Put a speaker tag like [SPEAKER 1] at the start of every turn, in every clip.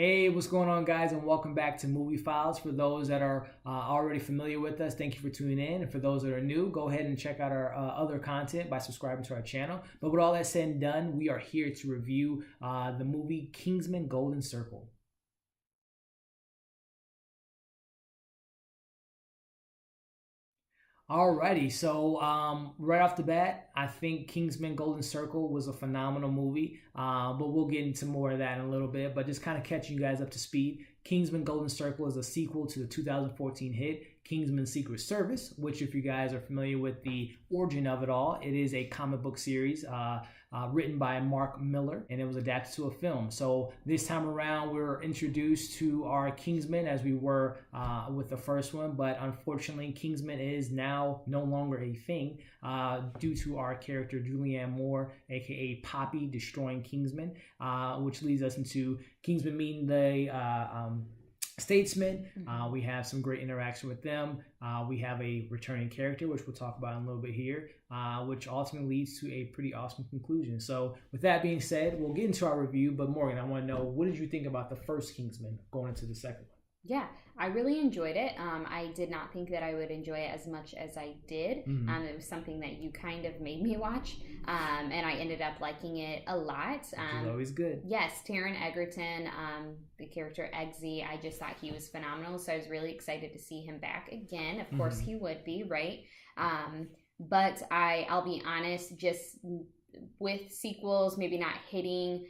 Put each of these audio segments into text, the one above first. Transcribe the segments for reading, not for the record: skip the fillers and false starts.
[SPEAKER 1] Hey, what's going on, guys, and welcome back to Movie Files. For those that are already familiar with us, thank you for tuning in. And for those that are new, go ahead and check out our other content by subscribing to our channel. But with all that said and done, we are here to review the movie Kingsman: Golden Circle. Alrighty, so right off the bat, I think Kingsman: Golden Circle was a phenomenal movie, but we'll get into more of that in a little bit. But just kind of catching you guys up to speed, Kingsman: Golden Circle is a sequel to the 2014 hit Kingsman: Secret Service, which, if you guys are familiar with the origin of it all, it is a comic book series written by Mark Millar, and it was adapted to a film. So this time around, we're introduced to our Kingsman as we were with the first one, but unfortunately, Kingsman is now no longer a thing due to our character Julianne Moore, aka Poppy, destroying Kingsman, which leads us into Kingsman meeting the Statesman. We have some great interaction with them. We have a returning character, which we'll talk about in a little bit here, which ultimately leads to a pretty awesome conclusion. So with that being said, we'll get into our review. But Morgan, I want to know, what did you think about the first Kingsman going into the second one?
[SPEAKER 2] Yeah, I really enjoyed it. I did not think that I would enjoy it as much as I did. It was something that you kind of made me watch, and I ended up liking it a lot.
[SPEAKER 1] Which is always good.
[SPEAKER 2] Yes, Taron Egerton, the character Eggsy, I just thought he was phenomenal, so I was really excited to see him back again. Of course he would be, right? But I'll be honest, just with sequels maybe not hitting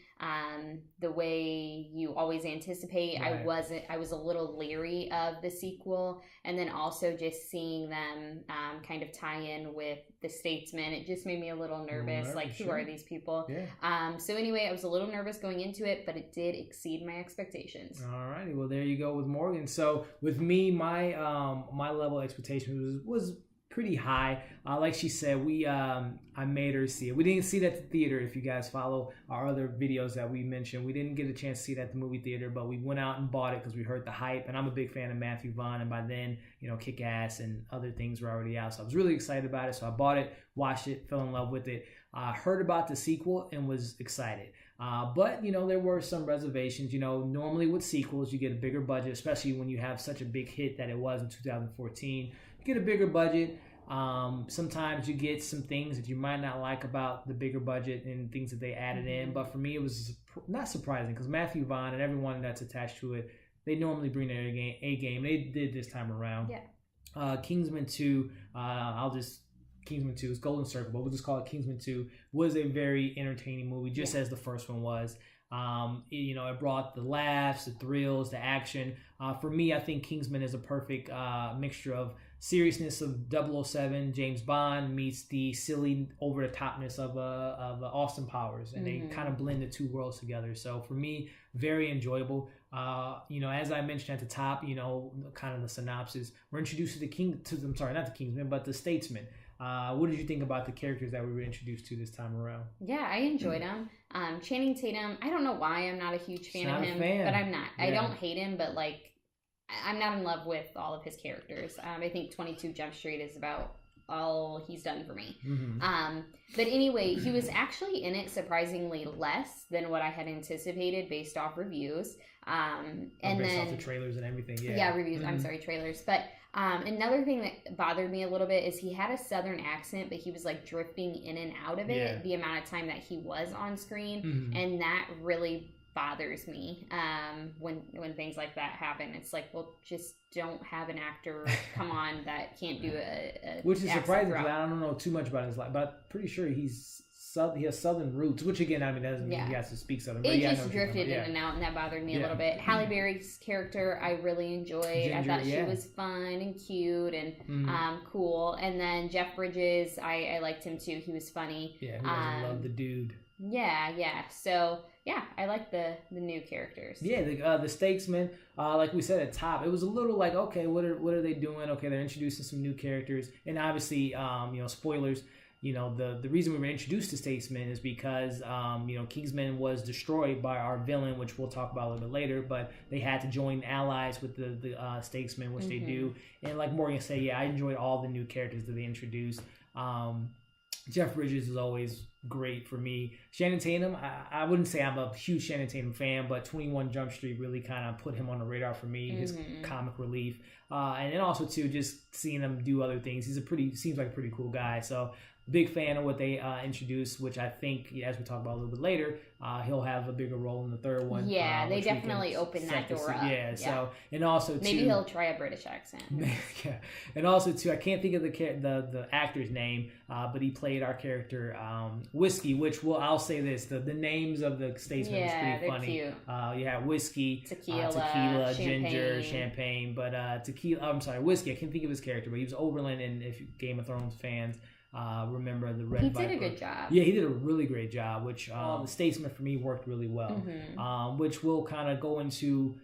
[SPEAKER 2] the way you always anticipate, right. I was a little leery of the sequel, and then also just seeing them kind of tie in with the Statesman, it just made me a little nervous. Like, who are these people? So anyway, I was a little nervous going into it, but it did exceed my expectations.
[SPEAKER 1] All righty, well, there you go with Morgan. So with me, my my level of expectation was pretty high. Like she said, I made her see it. We didn't see it at the theater. If you guys follow our other videos that we mentioned, we didn't get a chance to see it at the movie theater, but we went out and bought it because we heard the hype. And I'm a big fan of Matthew Vaughn, and by then, Kick Ass and other things were already out. So I was really excited about it. So I bought it, watched it, fell in love with it. Heard about the sequel and was excited. But there were some reservations. Normally with sequels, you get a bigger budget, especially when you have such a big hit that it was in 2014. You get a bigger budget. Sometimes you get some things that you might not like about the bigger budget and things that they added in. But for me, it was not surprising because Matthew Vaughn and everyone that's attached to it, they normally bring their A game. They did this time around.
[SPEAKER 2] Yeah.
[SPEAKER 1] Kingsman 2, Kingsman 2 is Golden Circle, but we'll just call it Kingsman 2, was a very entertaining movie, just as the first one was. It brought the laughs, the thrills, the action. For me, I think Kingsman is a perfect mixture of seriousness of 007 James Bond meets the silly over-the-topness of Austin Powers, and they kind of blend the two worlds together. So for me, very enjoyable. As I mentioned at the top, kind of the synopsis, we're introduced to the Kingsman, but the Statesman. What did you think about the characters that we were introduced to this time around?
[SPEAKER 2] Yeah, I enjoyed him. Channing Tatum, I don't know why I'm not a huge fan of him, but I'm not. Yeah. I don't hate him, but I'm not in love with all of his characters. I think 22 Jump Street is about all he's done for me. But anyway, he was actually in it surprisingly less than what I had anticipated based off reviews. And
[SPEAKER 1] based off the trailers and everything.
[SPEAKER 2] Yeah, reviews. I'm sorry, trailers. But another thing that bothered me a little bit is he had a southern accent, but he was drifting in and out of it the amount of time that he was on screen. And that really bothers me when things like that happen. It's well, just don't have an actor come on that can't do a
[SPEAKER 1] which is surprising because I don't know too much about his life, but I'm pretty sure he has southern roots, which again, doesn't mean he has to speak southern. But
[SPEAKER 2] it just drifted in and out, and that bothered me a little bit. Halle Berry's character I really enjoyed. Ginger, I thought she was fun and cute and cool. And then Jeff Bridges, I liked him too. He was funny.
[SPEAKER 1] Yeah, who doesn't love the dude?
[SPEAKER 2] Yeah. So yeah, I like the new characters.
[SPEAKER 1] Yeah, the Statesman, like we said at top, it was a little okay, what are they doing? Okay, they're introducing some new characters, and obviously, spoilers. The reason we were introduced to Statesman is because Kingsman was destroyed by our villain, which we'll talk about a little bit later. But they had to join allies with the Statesman, which they do. And like Morgan said, I enjoyed all the new characters that they introduced. Jeff Bridges is always great for me. Channing Tatum, I wouldn't say I'm a huge Channing Tatum fan, but 21 Jump Street really kind of put him on the radar for me, his comic relief. And then also, too, just seeing him do other things. Seems like a pretty cool guy. So, big fan of what they introduced, which I think, as we talk about a little bit later, he'll have a bigger role in the third one.
[SPEAKER 2] Yeah, they definitely opened that door up.
[SPEAKER 1] Yeah, so, and also,
[SPEAKER 2] maybe he'll try a British accent.
[SPEAKER 1] Yeah, and also, too, I can't think of the actor's name, but he played our character, Whiskey, which I'll say this, the names of the Statesman is pretty funny.
[SPEAKER 2] Cute.
[SPEAKER 1] Yeah, Whiskey,
[SPEAKER 2] tequila,
[SPEAKER 1] ginger, champagne, but Whiskey, I can't think of his character, but he was Oberlin, and if Game of Thrones fans remember the Red Viper.
[SPEAKER 2] He did a good job.
[SPEAKER 1] Yeah, he did a really great job, which the Statesman for me worked really well. Which we'll kind of go into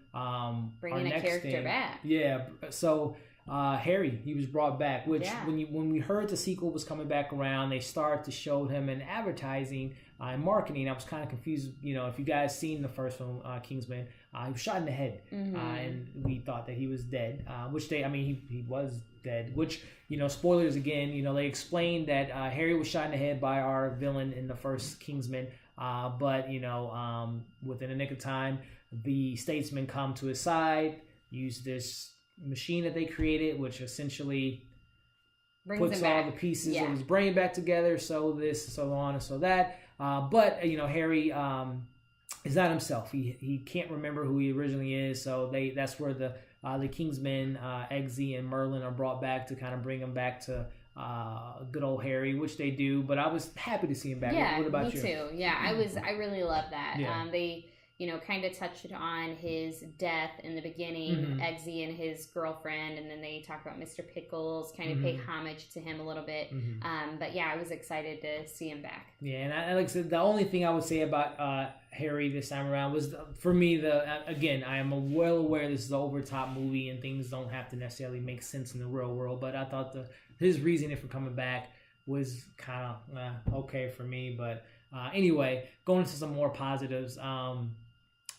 [SPEAKER 2] bringing a character back.
[SPEAKER 1] Yeah, so Harry, he was brought back, which when we heard the sequel was coming back around, they started to show him in advertising and marketing. I was kind of confused. If you guys seen the first film, Kingsman, he was shot in the head, and we thought that he was dead, he was dead, which, spoilers again, they explained that Harry was shot in the head by our villain in the first Kingsman, but within a nick of time, the Statesmen come to his side, use this machine that they created, which essentially puts all the pieces of his brain back together, so this, so on, and so that, but Harry is not himself. He can't remember who he originally is, so that's where the Kingsmen, Eggsy and Merlin, are brought back to kind of bring him back to good old Harry, which they do. But I was happy to see him back.
[SPEAKER 2] Yeah,
[SPEAKER 1] what about you?
[SPEAKER 2] Me too. Yeah, I really love that. Yeah. They kind of touched on his death in the beginning, Eggsy and his girlfriend, and then they talk about Mr. Pickles, kind of pay homage to him a little bit. But yeah, I was excited to see him back.
[SPEAKER 1] Yeah, and like I said, the only thing I would say about Harry this time around was, for me, again, I am well aware this is an over-the-top movie and things don't have to necessarily make sense in the real world, but I thought his reasoning for coming back was kind of okay for me. But anyway, going into some more positives,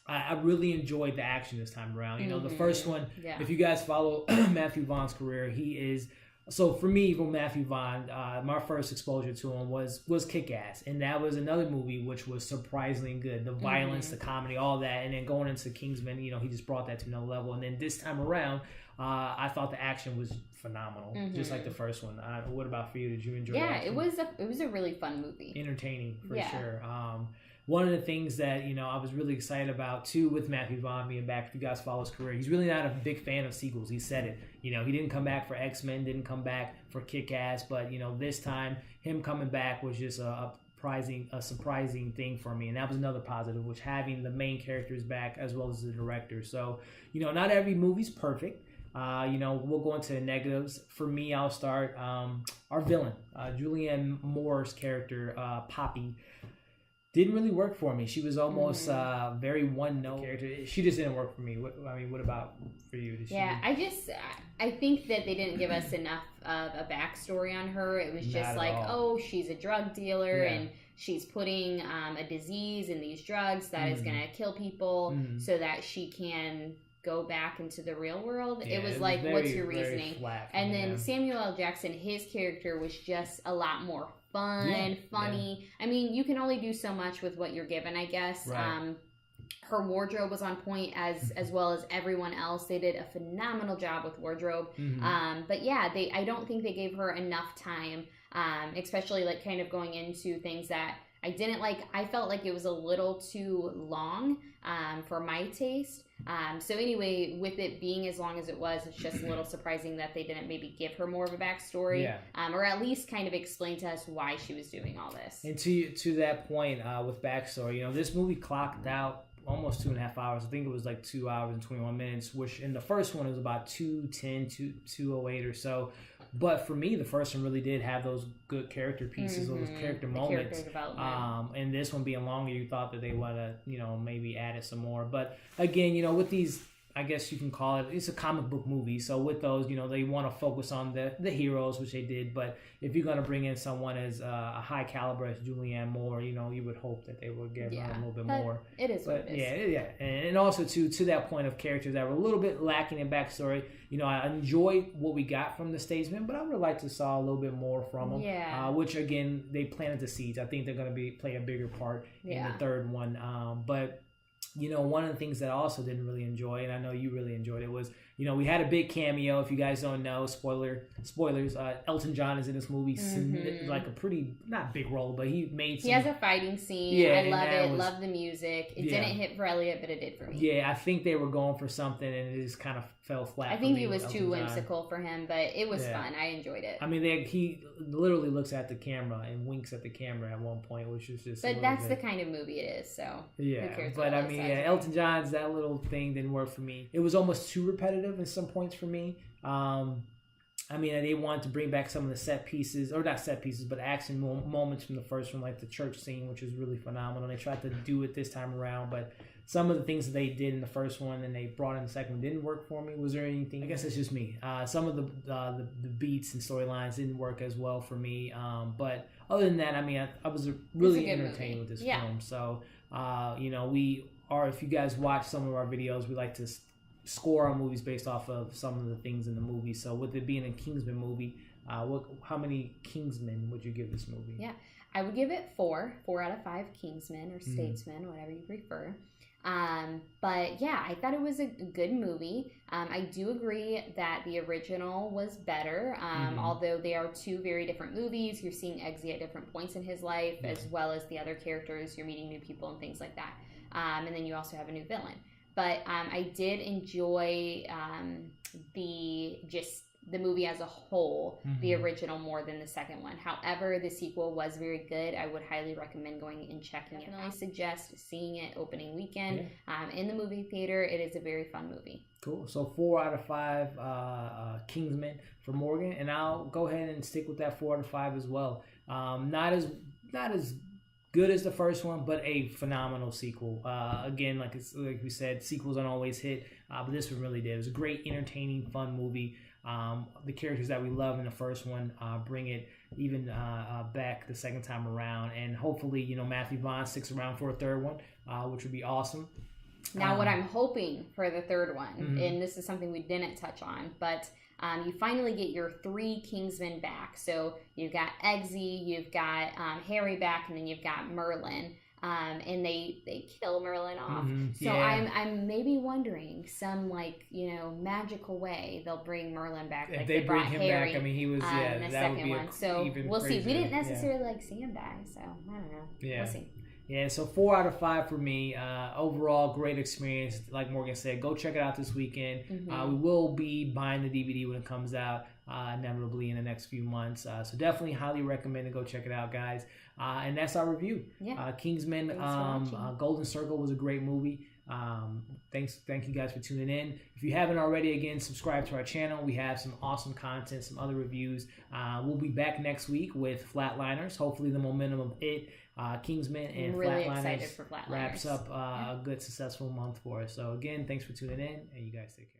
[SPEAKER 1] I really enjoyed the action this time around. The first one, if you guys follow Matthew Vaughn's career, he is... So for me, from Matthew Vaughn, my first exposure to him was Kick-Ass. And that was another movie which was surprisingly good. The violence, the comedy, all that. And then going into Kingsman, he just brought that to another level. And then this time around, I thought the action was phenomenal, just like the first one. What about for you? Did you enjoy it?
[SPEAKER 2] Yeah, it was a really fun movie.
[SPEAKER 1] Entertaining, for sure. One of the things that, I was really excited about, too, with Matthew Vaughn being back, if you guys follow his career, he's really not a big fan of sequels. He said it. He didn't come back for X-Men, didn't come back for Kick-Ass, but, this time, him coming back was just a surprising thing for me. And that was another positive, which having the main characters back as well as the director. So, not every movie's perfect. We'll go into the negatives. For me, I'll start our villain, Julianne Moore's character, Poppy. Didn't really work for me. She was almost very one-note character. She just didn't work for me. What about for you?
[SPEAKER 2] I think that they didn't give us enough of a backstory on her. It was just like, she's a drug dealer and she's putting a disease in these drugs that is going to kill people so that she can go back into the real world. It was like, what's your reasoning? And then Samuel L. Jackson, his character was just a lot more funny. I mean, you can only do so much with what you're given, I guess. Right. Her wardrobe was on point as well as everyone else. They did a phenomenal job with wardrobe. But yeah, I don't think they gave her enough time, especially like kind of going into things that I didn't like. I felt like it was a little too long for my taste. So anyway, with it being as long as it was, it's just a little surprising that they didn't maybe give her more of a backstory, or at least kind of explain to us why she was doing all this.
[SPEAKER 1] And to that point, with backstory, this movie clocked out almost 2.5 hours. I think it was like 2 hours and 21 minutes, which in the first one it was about 2:10, 2:08 or so. But for me, the first one really did have those good character pieces, those character moments. And this one being longer, you thought that they would have, maybe added some more. But again, with these I guess you can call it, it's a comic book movie. So with those, they want to focus on the heroes, which they did. But if you're going to bring in someone as a high caliber as Julianne Moore, you would hope that they would give her a little bit more.
[SPEAKER 2] It is what it is.
[SPEAKER 1] Yeah. And also to that point of characters that were a little bit lacking in backstory. I enjoyed what we got from the Statesman, but I would have liked to saw a little bit more from them.
[SPEAKER 2] Yeah.
[SPEAKER 1] Which again, they planted the seeds. I think they're going to play a bigger part in the third one. But one of the things that I also didn't really enjoy, and I know you really enjoyed it, was we had a big cameo. If you guys don't know, spoilers. Elton John is in this movie, like a pretty not big role, but he made some.
[SPEAKER 2] He has a fighting scene. Yeah, I love it. Love the music. It didn't hit for Elliot, but it did for me.
[SPEAKER 1] Yeah, I think they were going for something, and it just kind of fell flat.
[SPEAKER 2] I think it was too whimsical for him, but it was fun. I enjoyed it.
[SPEAKER 1] I mean, he literally looks at the camera and winks at the camera at one point, which is just.
[SPEAKER 2] But that's the kind of movie it is. So
[SPEAKER 1] yeah, who cares? But I mean, Elton John's that little thing didn't work for me. It was almost too repetitive in some points for me. I mean, they wanted to bring back some of the set pieces, or not set pieces, but action moments from the first one, like the church scene, which was really phenomenal. They tried to do it this time around, but some of the things that they did in the first one and they brought in the second one didn't work for me. Was there anything? I guess it's just me. Some of the beats and storylines didn't work as well for me. But other than that, I mean, I was really entertained with this film. So, if you guys watch some of our videos, we like to score our movies based off of some of the things in the movie. So with it being a Kingsman movie, how many Kingsmen would you give this movie?
[SPEAKER 2] Yeah, I would give it 4 out of 5 Kingsmen or Statesman, whatever you prefer. But yeah, I thought it was a good movie. I do agree that the original was better, although they are 2 very different movies. You're seeing Eggsy at different points in his life, as well as the other characters. You're meeting new people and things like that. And then you also have a new villain. But I did enjoy the movie as a whole, the original, more than the second one. However, the sequel was very good. I would highly recommend going and checking it out. I suggest seeing it opening weekend in the movie theater. It is a very fun movie.
[SPEAKER 1] Cool. So 4 out of 5 Kingsmen for Morgan, and I'll go ahead and stick with that 4 out of 5 as well. Not as good as the first one, but a phenomenal sequel. Again, like we said, sequels don't always hit, but this one really did. It was a great, entertaining, fun movie. The characters that we love in the first one bring it even back the second time around, and hopefully, Matthew Vaughn sticks around for a third one, which would be awesome.
[SPEAKER 2] Now, what I'm hoping for the third one, and this is something we didn't touch on, but you finally get your 3 Kingsmen back. So you've got Eggsy, you've got Harry back, and then you've got Merlin. And they kill Merlin off. So I'm maybe wondering some magical way they'll bring Merlin back.
[SPEAKER 1] If they bring him
[SPEAKER 2] Harry,
[SPEAKER 1] back, I mean, he was
[SPEAKER 2] in the second one. So we'll see. We didn't necessarily see him die, so I don't know.
[SPEAKER 1] Yeah.
[SPEAKER 2] We'll see.
[SPEAKER 1] Yeah, so 4 out of 5 for me. Overall, great experience. Like Morgan said, go check it out this weekend. We will be buying the DVD when it comes out, inevitably in the next few months. So definitely highly recommend to go check it out, guys. And that's our review. Yeah. Kingsman, Golden Circle was a great movie. Thank you guys for tuning in. If you haven't already, again, subscribe to our channel. We have some awesome content, some other reviews. We'll be back next week with Flatliners. Hopefully the momentum of it, Kingsman and
[SPEAKER 2] really
[SPEAKER 1] Flatliners,
[SPEAKER 2] for Flatliners
[SPEAKER 1] wraps up a good, successful month for us. So again, thanks for tuning in, and you guys take care.